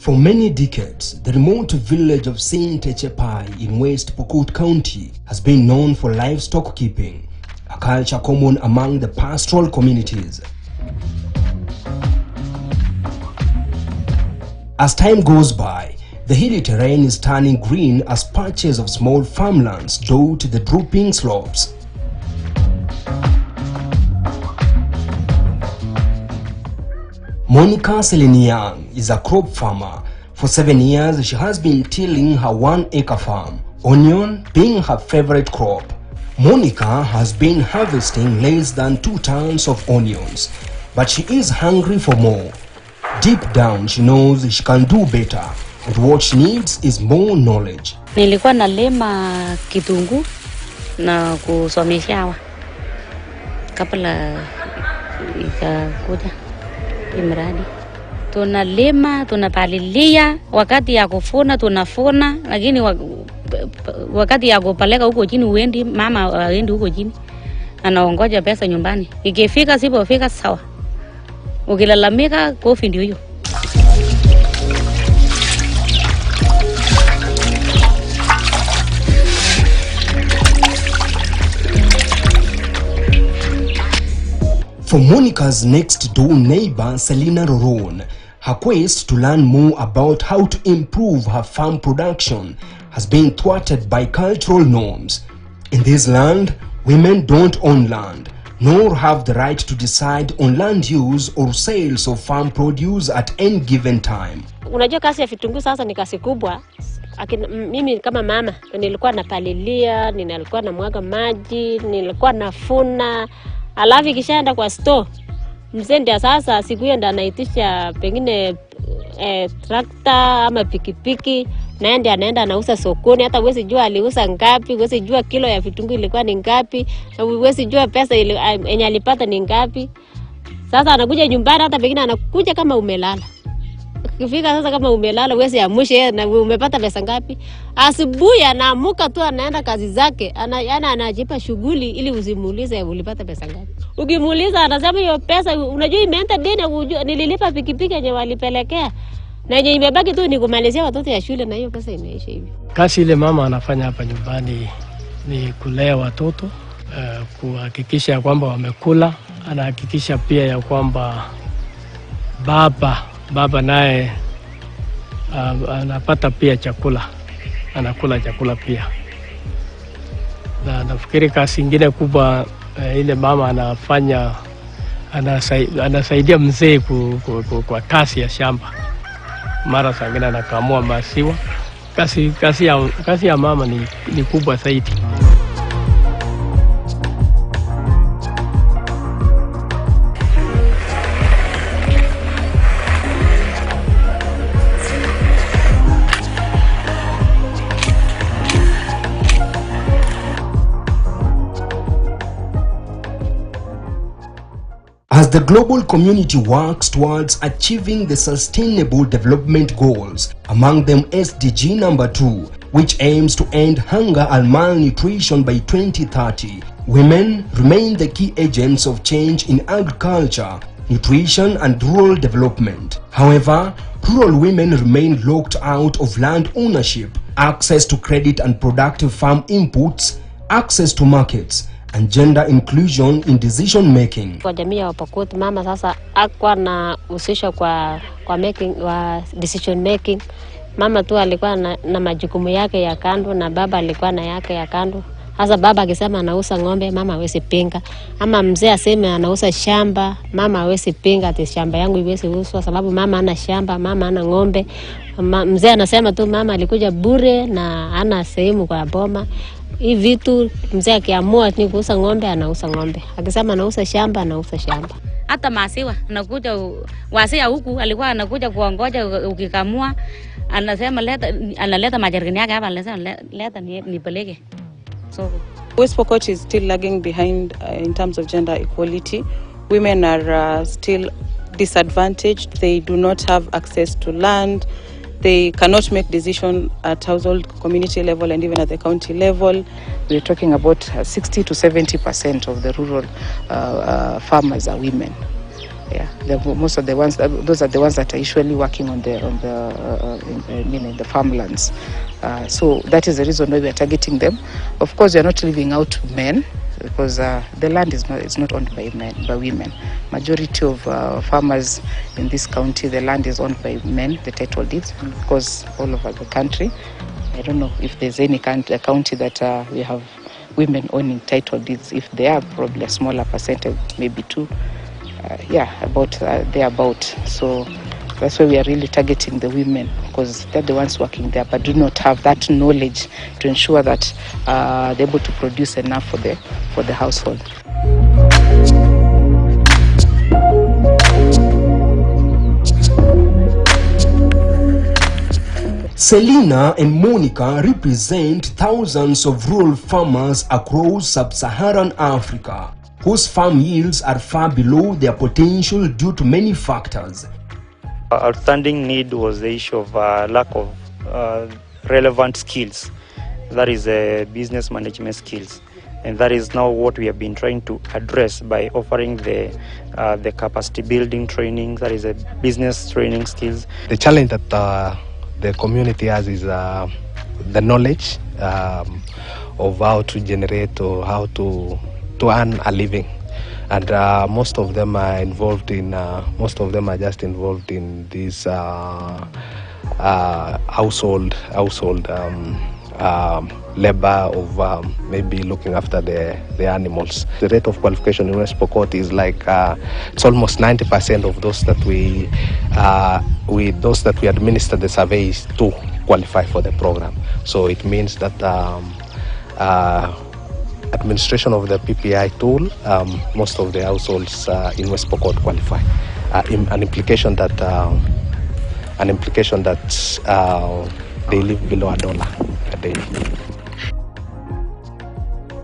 For many decades, the remote village of Saint Echepai in West Pokot County has been known for livestock keeping, a culture common among the pastoral communities. As time goes by, the hilly terrain is turning green as patches of small farmlands dot the drooping slopes. Monica Seliniang is a crop farmer. For 7 years, she has been tilling her 1-acre farm, onion being her favorite crop. Monica has been harvesting less than 2 tons of onions, but she is hungry for more. Deep down, she knows she can do better, and what she needs is more knowledge. Nilikuwa nalima kitunguu na kusomesha hawa kabla ikakuja imradi. Tunalima, tunapalilia, wakati ya kufuna tunafuna, lakini wakati ya kupeleka huko chini uendi, mama aendi huko chini. Anaongoja pesa nyumbani. Ikifika sipofika sawa. Ukilalamika kofi ndio hiyo. For Monica's next-door neighbor, Selina Roron, her quest to learn more about how to improve her farm production has been thwarted by cultural norms. In this land, women don't own land, nor have the right to decide on land use or sales of farm produce at any given time. Unajua kazi ya vitunguu sasa ni kazi kubwa. Mimi kama mama nilikuwa napalilia, nilikuwa namwaga maji, nilikuwa nafuna. Alafu kishaenda kwa store. Mzee ndio sasa siku hiyo ndo anaitisha pengine trakta ama pikipiki, naenda anauza sokoni. Hata huwezi jua aliuza ngapi, huwezi jua kilo ya vitunguu ilikuwa ni ngapi, huwezi jua pesa yenye alipata ni ngapi. Sasa anakuja nyumbani, hata pengine anakuja kama umelala. Ukifika sasa kama umelala huwezi amshe na umepata pesa ngapi. Asubuhi anaamuka tu anaenda kazi zake, anajipa shughuli ili usimuulize ulipata pesa ngapi. Ukimuuliza anasema hiyo pesa unajua imeenda deni, nililipa pikipiki yenye walipelekea. Na yenye imebaki tu ni kumalizia watoto ya shule na hiyo pesa imeisha hivi. Kazi ile mama anafanya hapa nyumbani ni kulea watoto, kuhakikisha kwamba wamekula, anahakikisha pia ya kwamba baba naye anapata pia chakula, anakula chakula pia. Na nafikiri kazi nyingine kubwa ile mama anafanya, anasaidia mzee kwa kazi ya shamba. Mara zingine anakamua maziwa. Kazi ya mama ni kubwa zaidi. As the global community works towards achieving the Sustainable Development Goals, among them SDG number 2, which aims to end hunger and malnutrition by 2030, women remain the key agents of change in agriculture, nutrition and rural development. However, rural women remain locked out of land ownership, access to credit and productive farm inputs, access to markets, and gender inclusion in decision making. Kwa jamii ya Pokot, mama sasa akwa na usisho kwa decision making. Mama tu alikuwa na majukumu yake ya kando na baba alikuwa na yake ya kando. Sasa baba akisema anauza ng'ombe, mama hawezi pinga. Ama mzee aseme anauza shamba, mama hawezi pinga ati shamba yangu iweze uswa sababu mama ana shamba, mama ana ng'ombe. Mzee anasema tu mama alikuja bure na ana sehemu kwa boma. Hii vitu mzee akiamua ni kuuza ng'ombe anauza ng'ombe. Akisema anauza shamba anauza shamba. Hata maziwa anakuja wasia huku alikuwa anakuja kuongoja ukikamua anasema analeta majarikani yake hapa anasema leta nipeleke. So West Pokot is still lagging behind in terms of gender equality. Women are still disadvantaged. They do not have access to land. They cannot make decisions at household, community level, and even at the county level. We're talking about 60 to 70% of the rural farmers are women. Most of the ones, those are the ones that are usually working in the farmlands. So that is the reason why we are targeting them. Of course, we are not leaving out men, because the land is not owned by women. Majority of farmers in this county, the land is owned by men, the title deeds, because all over the country. I don't know if there's any county that we have women owning title deeds. If they are, probably a smaller percentage, maybe 2. Thereabout. So that's why we are really targeting the women, because they're the ones working there, but do not have that knowledge to ensure that they're able to produce enough for the household. Selina and Monica represent thousands of rural farmers across sub-Saharan Africa, whose farm yields are far below their potential due to many factors. Outstanding need was the issue of lack of relevant skills, that is business management skills, and that is now what we have been trying to address by offering the capacity building training, that is a business training skills. The challenge that the community has is the knowledge of how to generate or how to earn a living, and most of them are just involved in this household labor of maybe looking after the animals. The rate of qualification in West Pokot is like it's almost 90% of those that we administer the surveys to qualify for the program. So it means that administration of the PPI tool, most of the households in West Pokot qualify. An implication that they live below $1 a day.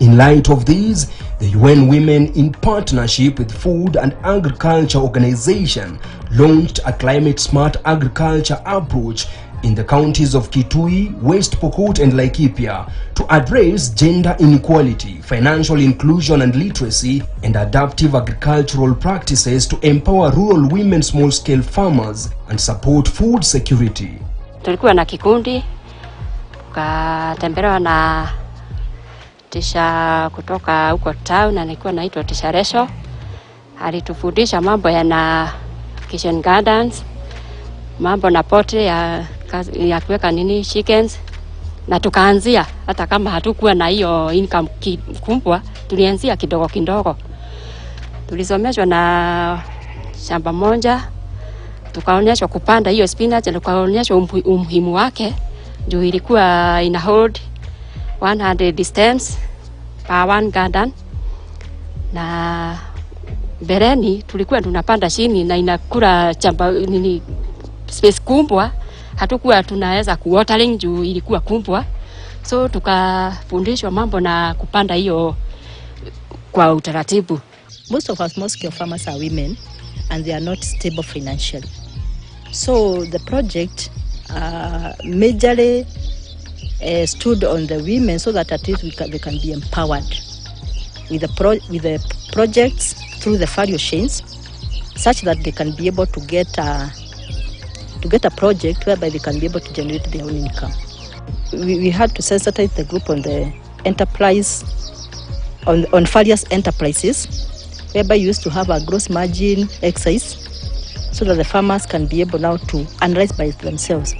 In light of this, the UN Women, in partnership with Food and Agriculture Organization, launched a climate-smart agriculture approach in the counties of Kitui, West Pokot and Laikipia to address gender inequality, financial inclusion and literacy, and adaptive agricultural practices to empower rural women small-scale farmers and support food security. Tulikuwa na kikundi, tukatembelewa na tisha kutoka huko town, alikuwa anaitwa Tisha Resho. Alitufundisha mambo ya kitchen gardens, mambo na poultry ya kuweka chickens, na tukaanzia hata kama hatukuwa na hiyo income kubwa, tulianzia kidogo kidogo. Tulisomeshwa na shamba moja, tukaonyeshwa kupanda hiyo spinach, na tukaonyeshwa umuhimu wake, juu ilikuwa ina hold 100 stems per one garden, na bereni tulikuwa tunapanda chini na inakula space kubwa, hatukuwa tunaweza kuwatering juu ilikuwa kubwa. So tukafundishwa mambo na kupanda hiyo kwa utaratibu. Most of our small-scale farmers are women and they are not stable financially. So the project majorly stood on the women so that at least they can be empowered with the projects through the value chains, such that they can be able to get a project whereby they can be able to generate their own income. We had to sensitize the group on the enterprise, on various enterprises, whereby you used to have a gross margin exercise, so that the farmers can be able now to analyze by themselves,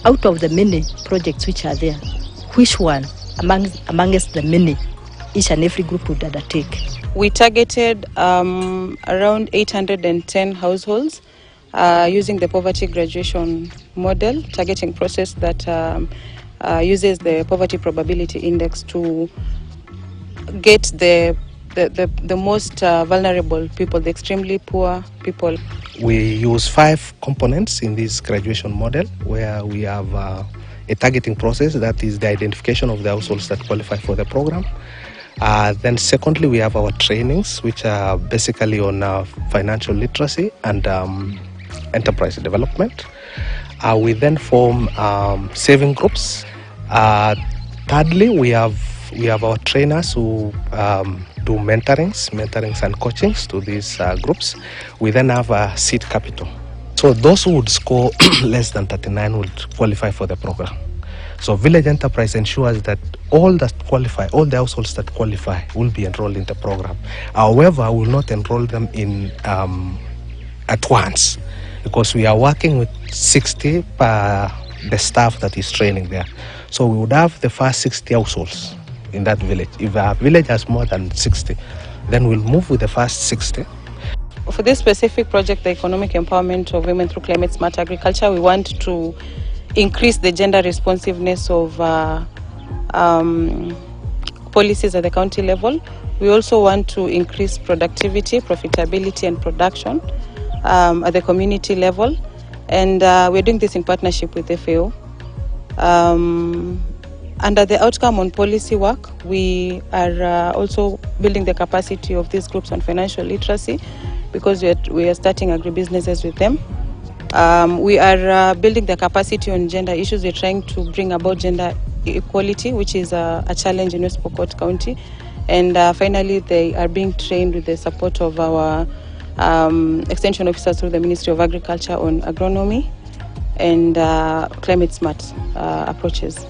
out of the many projects which are there, which one amongst the many each and every group would undertake. We targeted around 810 households using the poverty graduation model targeting process that uses the poverty probability index to get the most vulnerable people, the extremely poor people. We use 5 components in this graduation model, where we have a targeting process, that is the identification of the households that qualify for the program. Then secondly, we have our trainings, which are basically on financial literacy and enterprise development. We then form saving groups. Thirdly, we have our trainers who do mentorings and coachings to these groups. We then have a seed capital. So those who would score less than 39 would qualify for the program. So Village Enterprise ensures that all the households that qualify will be enrolled in the program. However, we will not enroll them in at once, because we are working with 60 per the staff that is training there. So we would have the first 60 households in that village. If a village has more than 60, then we'll move with the first 60. For this specific project, the economic empowerment of women through climate smart agriculture, we want to increase the gender responsiveness of policies at the county level. We also want to increase productivity, profitability and production at the community level. And we're doing this in partnership with FAO. Under the outcome on policy work, we are also building the capacity of these groups on financial literacy, because we are starting agribusinesses with them. We are building the capacity on gender issues. We're trying to bring about gender equality, which is a challenge in West Pokot County. And finally, they are being trained with the support of our extension officers through the Ministry of Agriculture on agronomy and climate smart approaches.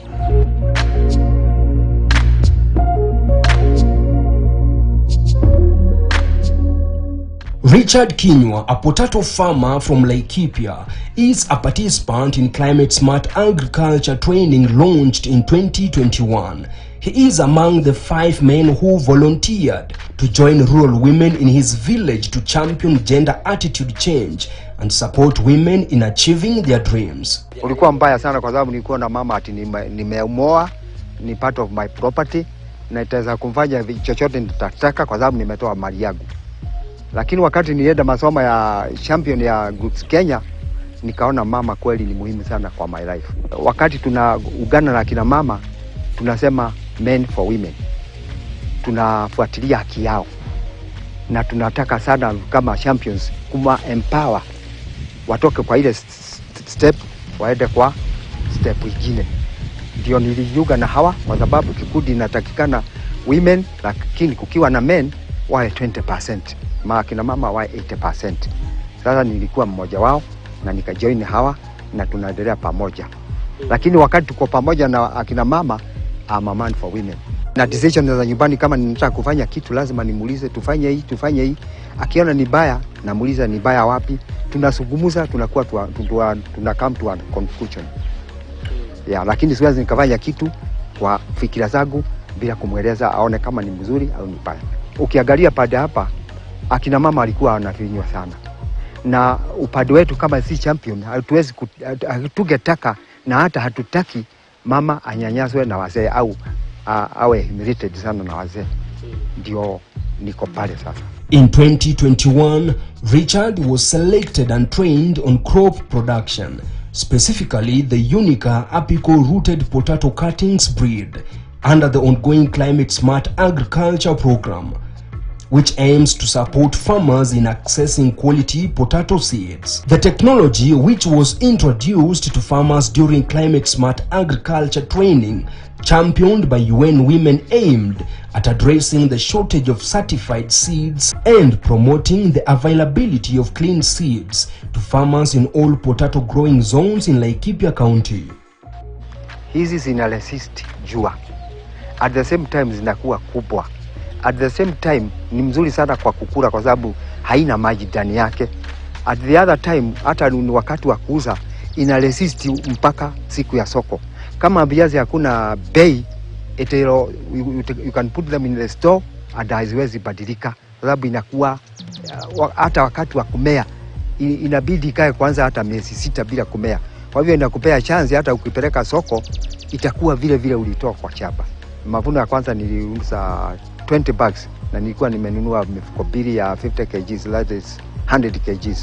Richard Kinywa, a potato farmer from Laikipia, is a participant in climate smart agriculture training launched in 2021. He is among the 5 men who volunteered to join rural women in his village to champion gender attitude change and support women in achieving their dreams. Ulikuwa mbaya sana kwa sababu nilikuwa na mama ati nimeomoa, ni part of my property, na itaweza kumfanya chochote nitataka kwa sababu nimetoa mali yangu. Lakini wakati nienda masomo ya champion ya Groups Kenya, nikaona mama kweli ni muhimu sana kwa my life. Wakati tunaungana na kina mama, tunasema men for women. Tunafuatilia haki yao. Na tunataka sana kama champions kuma empower watoke kwa ile step waende kwa step nyingine. Ndio nilijiunga na hawa kwa sababu kikundi inatakikana women, lakini kukiwa na men wae 20%. Kina mama wae 80%. Sasa nilikuwa mmoja wao na nikajoin hawa na tunaendelea pamoja. Lakini wakati tuko pamoja na akina mama, I'm a man for women. Na decision za nyumbani, kama ninataka kufanya kitu lazima nimuulize tufanye hii. Akiona ni baya, namuuliza ni baya wapi. Tunazungumza, tunakuwa tuna come to a conclusion. Lakini siwezi nikafanya kitu kwa fikira zangu bila kumweleza aone kama ni mzuri au ni baya. Ukiangalia pande hapa, akina mama alikuwa anafinywa sana. Na upande wetu kama si champion, hatugetaka na hata hatutaki mama anyanyaswe na wazee au awe humiliated sana na wazee. Ndio niko pale sasa. In 2021, Richard was selected and trained on crop production, specifically the Unica apical-rooted potato cuttings breed, under the ongoing Climate Smart Agriculture Program, which aims to support farmers in accessing quality potato seeds. The technology, which was introduced to farmers during Climate Smart Agriculture training, championed by UN Women, aimed at addressing the shortage of certified seeds and promoting the availability of clean seeds to farmers in all potato growing zones in Laikipia County. Hizi zina resist jua. At the same time zinakuwa kubwa. At the same time ni mzuri sana kwa kukula kwa sababu haina maji ndani yake. At the other time hata ni wakati wa kuuza ina resist mpaka siku ya soko. Kama viazi hakuna bei, you can put them in the store and haiwezi badilika. Sababu inakuwa hata wakati wa kumea inabidi ikae kwanza hata miezi 6 bila kumea. Kwa hivyo inakupea chance hata ukipeleka soko itakuwa vile vile ulitoa kwa shamba. Mavuno ya kwanza niliuza 20 bags na nilikuwa nimenunua mifuko 2 ya 50 kg, that is 100 kg.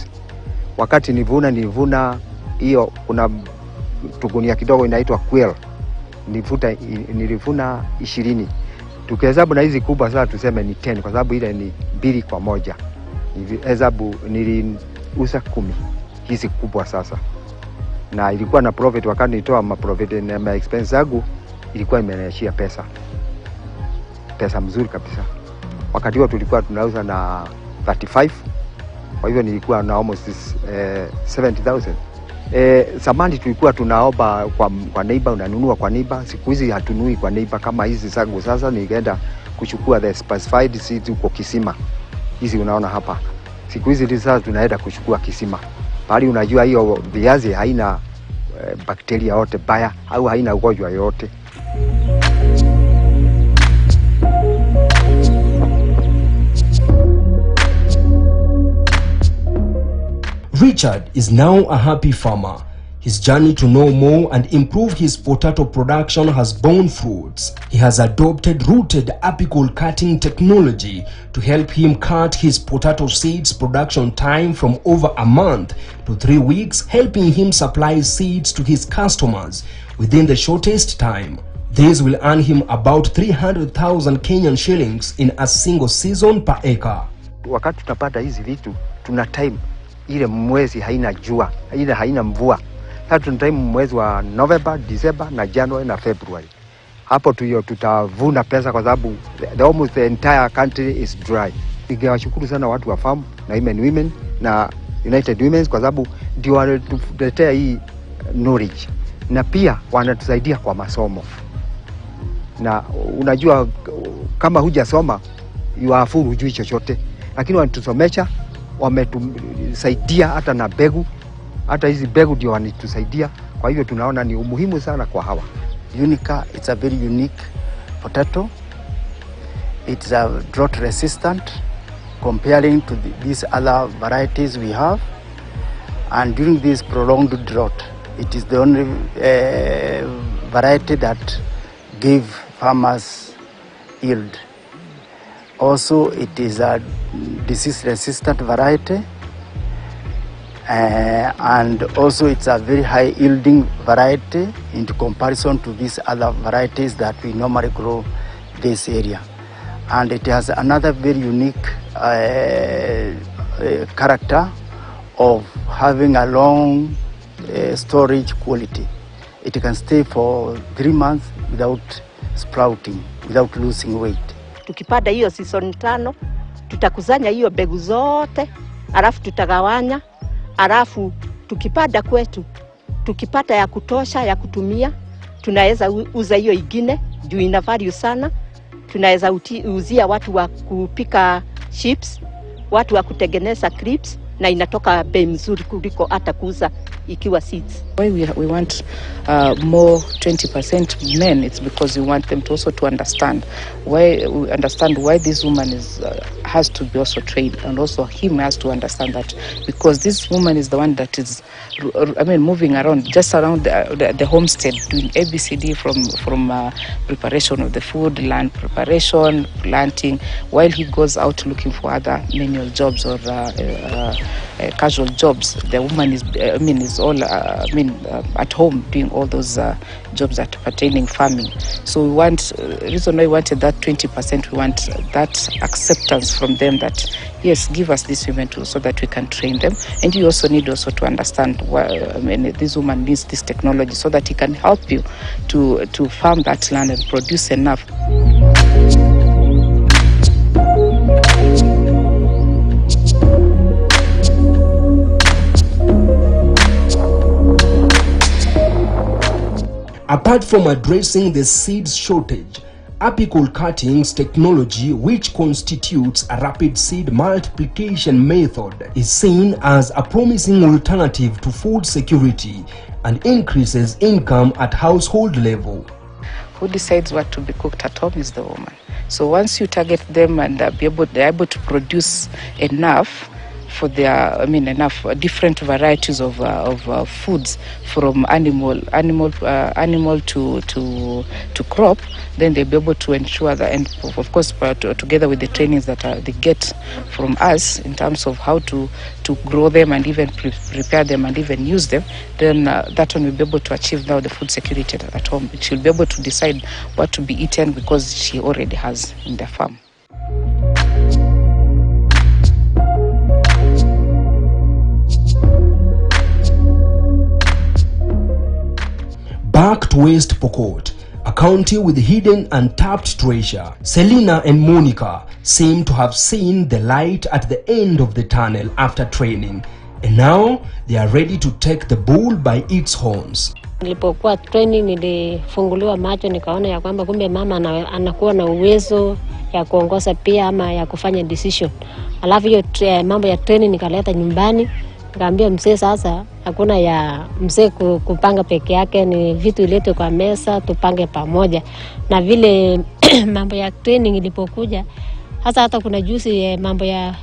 Wakati nilivuna hiyo kuna tugunia kidogo inaitwa quail. Nilivuna 20. Tukihesabu na hizi kubwa sasa tuseme ni 10 kwa sababu ile ni 2 kwa moja. Hesabu niliuza 10 hizi kubwa sasa. Na ilikuwa na profit wakati nitoa profit na expense zangu ilikuwa imeneashia pesa mzuri kabisa. Wakati huo tulikuwa tunauza na 35, kwa hivyo nilikuwa na almost 70,000. Zamani tulikuwa tunaomba kwa neighbor, unanunua kwa neighbor. Siku hizi hatunui kwa neighbor kama hizi zangu. Sasa nikaenda kuchukua the specified seeds huko kisima. Hizi unaona hapa. Siku hizi sasa tunaenda kuchukua kisima. Bali unajua hiyo viazi haina bakteria yote baya au haina ugonjwa yote. Richard is now a happy farmer. His journey to know more and improve his potato production has borne fruits. He has adopted rooted apical cutting technology to help him cut his potato seeds production time from over a month to 3 weeks, helping him supply seeds to his customers within the shortest time. This will earn him about 300,000 Kenyan shillings in a single season per acre. Wakati tunapata hizi vitu, tuna time ile mwezi haina jua, ile haina mvua. Sasa tuna time mwezi wa November, December na January na February. Hapo tutavuna pesa kwa sababu almost the entire country is dry. Ningewashukuru sana watu wa farm na women na United Women kwa sababu ndio wanatuletea hii knowledge na pia wanatusaidia kwa masomo. Na unajua kama hujasoma you are fool, hujui chochote, lakini wanatusomesha, wametusaidia hata na begu, hata hizi begu ndio wanatusaidia. Kwa hivyo tunaona ni umuhimu sana kwa hawa. Unica, it's a very unique potato. It's a drought resistant comparing to these other varieties we have. And during this prolonged drought, it is the only variety that gave farmers yield. Also, it is a disease-resistant variety, and also it's a very high-yielding variety in comparison to these other varieties that we normally grow this area. And it has another very unique character of having a long storage quality. It can stay for 3 months without sprouting, without losing weight. Tukipanda hiyo season 5, tutakusanya hiyo mbegu zote, alafu tutagawanya, alafu tukipanda kwetu, tukipata ya kutosha ya kutumia, tunaweza uza hiyo ingine juu ina value sana. Tunaweza uzia watu wa kupika chips, watu wa kutengeneza crisps, na inatoka bei mzuri kuliko hata kuuza ikiwa seeds. Why we want more 20% men, it's because we want them to also to understand why this woman has to be also trained, and also him has to understand that because this woman is the one that is moving around just around the homestead doing ABCD from preparation of the food, land preparation, planting, while he goes out looking for other manual jobs or casual jobs. The woman is all at home doing all those jobs that pertaining farming. So we want reason why we wanted that 20%. We want that acceptance from them that yes, give us these women too, so that we can train them. And you also need also to understand why this woman needs this technology so that he can help you to farm that land and produce enough. Apart from addressing the seeds shortage, apical cuttings technology, which constitutes a rapid seed multiplication method, is seen as a promising alternative to food security and increases income at household level. Who decides what to be cooked at home is the woman. So once you target them and they're able to produce enough for their, enough different varieties of foods from animal to crop, then they'll be able to ensure that, and of course together with the trainings that they get from us in terms of how to grow them and even prepare them and even use them, then that one will be able to achieve now the food security at home. She'll be able to decide what to be eaten because she already has in the farm. Back to West Pokot, a county with hidden and tapped treasure. Selina and Monica seem to have seen the light at the end of the tunnel after training, and now they are ready to take the bull by its horns. Nilipokuwa training nilifunguliwa macho, nikaona ya kwamba kumbe mama anakuwa na uwezo ya kuongoza pia ama ya kufanya decision. Alafu hiyo mambo ya training nikaleta nyumbani, nikaambia mzee sasa hakuna ya mzee kupanga peke yake, ni vitu iletwe kwa meza tupange pamoja. Na vile mambo ya training ilipokuja, hata kuna juzi mambo ya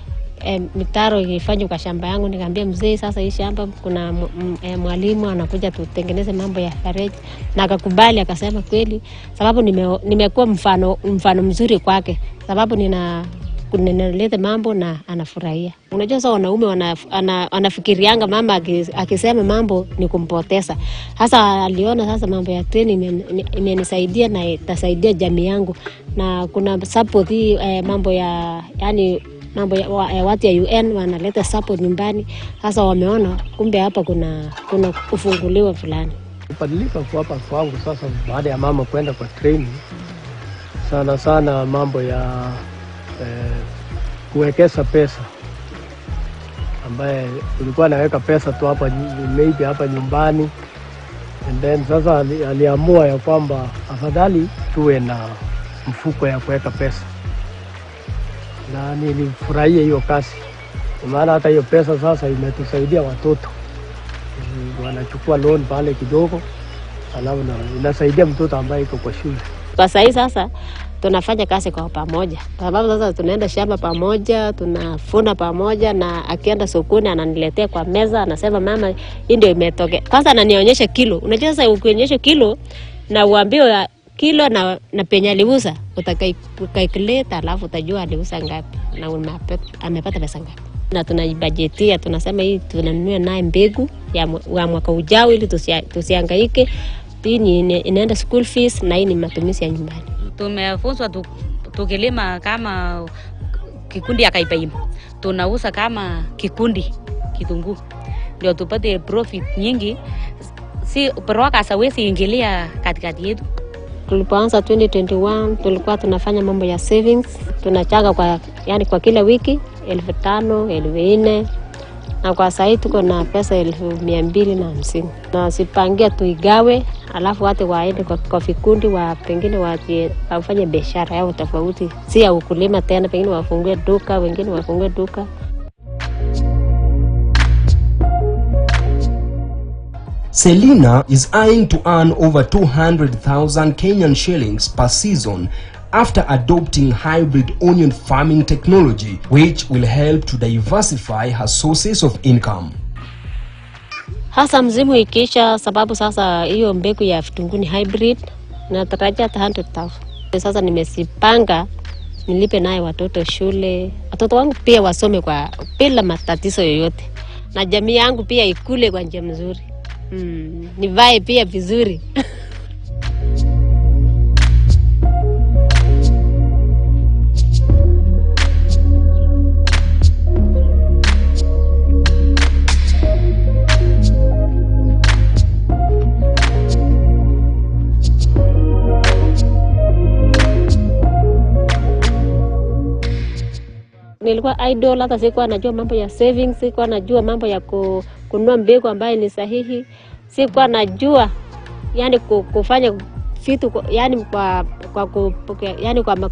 mitaro ifanywe kwa shamba yangu, nikamwambia mzee sasa hii shamba kuna mwalimu anakuja tutengeneze mambo ya fereji, na akakubali, akasema kweli sababu nimekuwa mfano mzuri kwake, sababu ninaleta mambo na anafurahia. Unajua sasa wanaume wanafikirianga mama akisema mambo ni kumpoteza. Sasa aliona sasa mambo ya training imenisaidia na itasaidia jamii yangu, na kuna support mambo ya mambo ya watu ya UN wanaleta support nyumbani. Sasa wameona kumbe hapa kuna kufunguliwa fulani. Kubadilika kwa hapa kwangu sasa baada ya mama kwenda kwa training, sana mambo ya kuwekeza pesa, ambaye ulikuwa naweka pesa tu hapa maybe hapa nyumbani, and then sasa aliamua ya kwamba afadhali tuwe na mfuko ya kuweka pesa, na nilifurahia hiyo kazi, maana hata hiyo pesa sasa imetusaidia watoto, wanachukua loan pale kidogo, alafu inasaidia mtoto ambaye iko kwa shule. Kwa sasa tunafanya kazi kwa pamoja, sababu sasa tunaenda shamba pamoja, tunafuna pamoja, na akienda sokoni ananiletea kwa meza, anasema mama hii ndio imetoke. Kwanza ananionyesha kilo. Unajua sasa ukionyesha kilo na uambiwe kilo na penye aliuza, utakalculate, alafu utajua aliuza ngapi na amepata pesa ngapi. Na tunajibajetia, tunasema hii tunanunua naye mbegu ya mwaka ujao ili tusihangaike. Hii inaenda school fees na hii ni matumizi ya nyumbani. Tumefunzwa tukilima kama kikundi ya kaipaima, tunauza kama kikundi kitunguu ndio tupate profit nyingi, si broker hawezi ingilia katikati yetu. Tulipoanza 2021 tulikuwa tunafanya mambo ya savings, tunachanga kwa kila wiki 5,000, 4,000, na kwa sasa tuko na pesa 250, na sipangia tuigawe, alafu watu waende kwa vikundi pengine wafanye biashara yao tofauti, si ya ukulima tena, pengine wafungue duka, wengine wafungue duka. Selina is eyeing to earn over 200,000 Kenyan shillings per season after adopting hybrid onion farming technology, which will help to diversify her sources of income. Hasa mzimu ikisha, sababu sasa hiyo mbegu ya vitunguu ni hybrid, na natarajia 100,000. Sasa nimesipanga nilipe naye watoto shule, watoto wangu pia wasome kwa bila matatizo yoyote, na jamii yangu pia ikule kwa njia nzuri. Nivae pia vizuri. Nilikuwa idle, hata sikuwa najua mambo ya savings, sikuwa najua mambo ya kununua mbegu ambayo ni sahihi, sikuwa najua kufanya vitu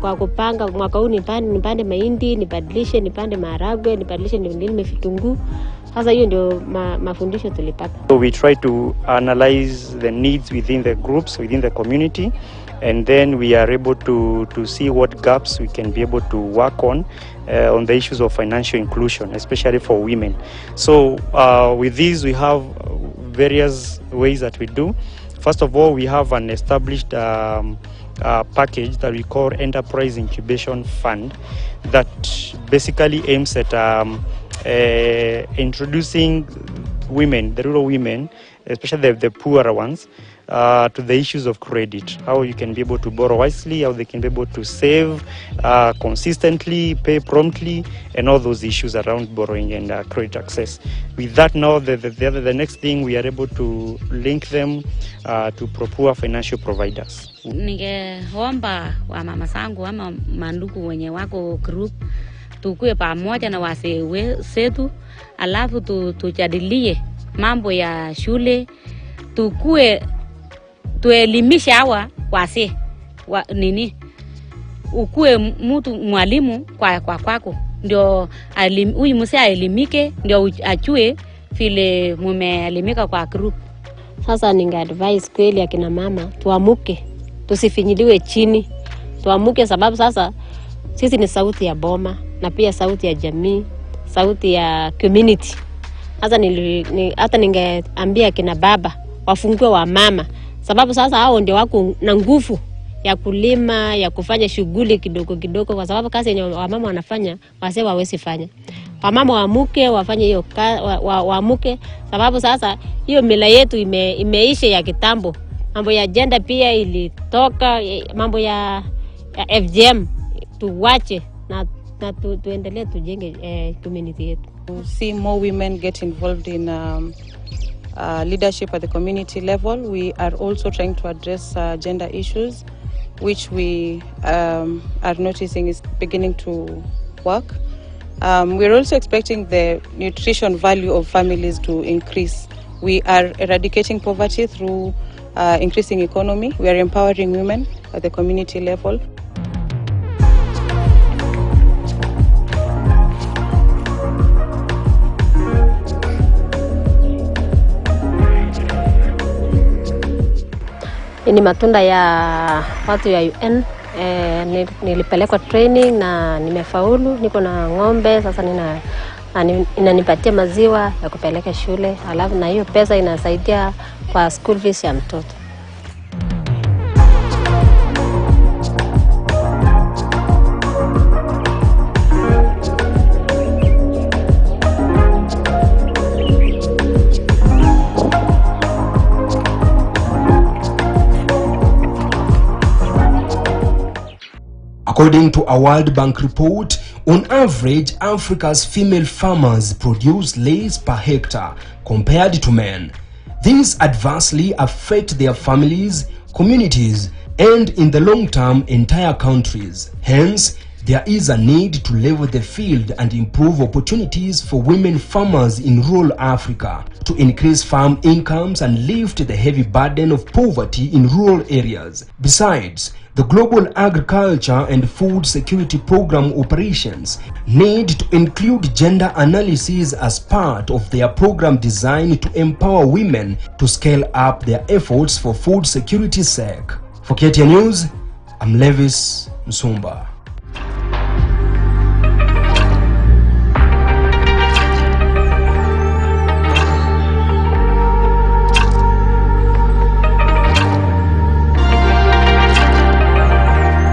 kwa kupanga mwaka huu nipande mahindi, nipande maharagwe, nilime vitunguu. Sasa hiyo ndio mafundisho tulipata. So we try to analyze the needs within the groups, within the community, and then we are able to see what gaps we can be able to work on the issues of financial inclusion, especially for women. So with these we have various ways that we do. First of all, we have an established package that we call Enterprise Incubation Fund that basically aims at introducing women, the rural women, especially the poorer ones, to the issues of credit, how you can be able to borrow wisely, how they can be able to save consistently, pay promptly, and all those issues around borrowing and credit access. With that now, the next thing, we are able to link them to proper financial providers. Ningeomba wa mama zangu ama mandugu wenye wako group tukue pamoja na wazee wetu, alafu tujadilie mambo ya shule, tuelimishe hawa wazee ukue mtu mwalimu kwako, ndio huyu mzee aelimike, ndio ajue vile mumeelimika kwa group. Sasa ninge advise kweli akina mama tuamuke, tusifinyiliwe chini, tuamuke, sababu sasa sisi ni sauti ya boma na pia sauti ya jamii, sauti ya community. Sasa hata ningeambia kina baba wafungue wa mama, sababu sasa hao ndio wako na nguvu ya kulima, ya kufanya shughuli kidogo kidogo, kwa sababu kazi yenye wamama wanafanya wazee hawawezi fanya. Wamama waamuke, wafanye hiyo waamuke, sababu sasa hiyo mila yetu imeisha ya kitambo. Mambo ya gender pia ilitoka, mambo ya FGM tuwache na tuendelee tujenge community yetu. To see more women get involved in leadership at the community level. We are also trying to address gender issues, which we are noticing is beginning to work. We're also expecting the nutrition value of families to increase. We are eradicating poverty through increasing economy. We are empowering women at the community level. Ni matunda ya watu ya UN. Nilipelekwa training na nimefaulu. Niko na ng'ombe sasa, inanipatia maziwa ya kupeleka shule, alafu na hiyo pesa inasaidia kwa school fees ya mtoto. According to a World Bank report, on average, Africa's female farmers produce less per hectare compared to men. These adversely affect their families, communities, and in the long term, entire countries. Hence, there is a need to level the field and improve opportunities for women farmers in rural Africa to increase farm incomes and lift the heavy burden of poverty in rural areas. Besides, the Global Agriculture and Food Security Program operations need to include gender analysis as part of their program designed to empower women to scale up their efforts for food security's sake. For KTN News, I'm Levis Msumba.